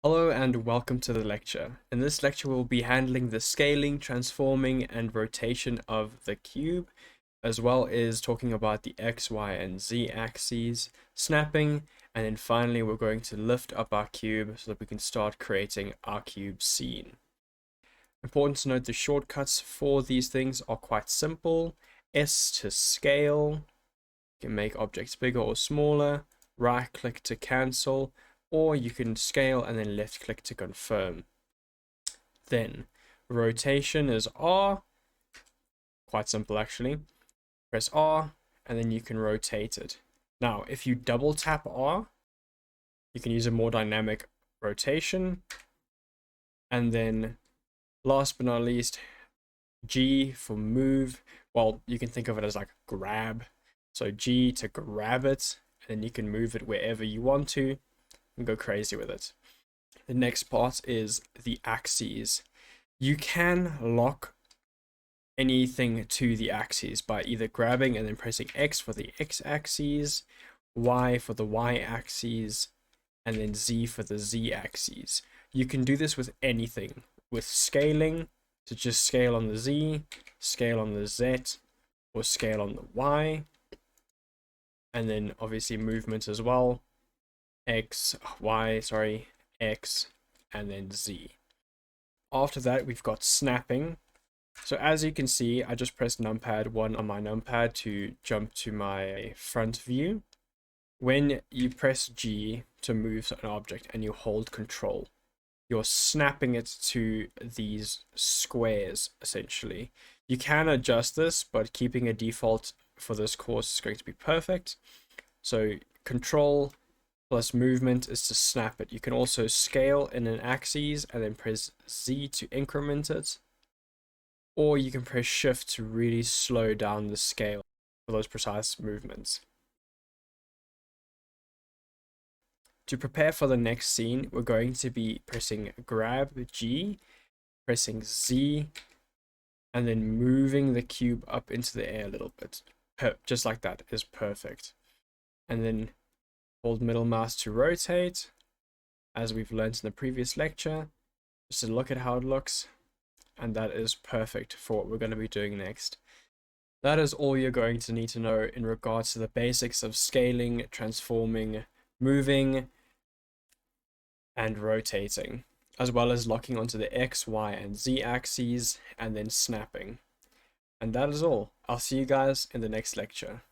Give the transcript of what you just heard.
Hello and welcome to the lecture. In this lecture we'll be handling the scaling, transforming and rotation of the cube, as well as talking about the x, y and z axes, snapping, and then finally we're going to lift up our cube so that we can start creating our cube scene. Important to note the shortcuts for these things are quite simple. S to scale, you can make objects bigger or smaller, right click to cancel, or you can scale and then left click to confirm. Then rotation is R, quite simple actually. Press R and then you can rotate it. Now if you double tap R, you can use a more dynamic rotation. And then last but not least, G for move. Well, you can think of it as like grab. So G to grab it, and then you can move it wherever you want to and go crazy with it. The next part is the axes. You can lock anything to the axes by either grabbing and then pressing X for the X axes, Y for the Y axes, and then Z for the Z axes. You can do this with anything. With scaling, to just scale on the Z, scale on the Z, or scale on the Y. And then obviously movement as well. X, and then Z. After that, we've got snapping. So as you can see, I just pressed numpad 1 on my numpad to jump to my front view. When you press G to move an object and you hold control, you're snapping it to these squares, essentially. You can adjust this, but keeping a default for this course is going to be perfect. So control plus movement is to snap it. You can also scale in an axis and then press Z to increment it. Or you can press shift to really slow down the scale for those precise movements. To prepare for the next scene, we're going to be pressing grab G, pressing Z, and then moving the cube up into the air a little bit. Just like that is perfect. And then hold middle mouse to rotate, as we've learned in the previous lecture, just to look at how it looks. And that is perfect for what we're going to be doing next. That is all you're going to need to know in regards to the basics of scaling, transforming, moving, and rotating, as well as locking onto the X, Y, and Z axes, and then snapping. And that is all. I'll see you guys in the next lecture.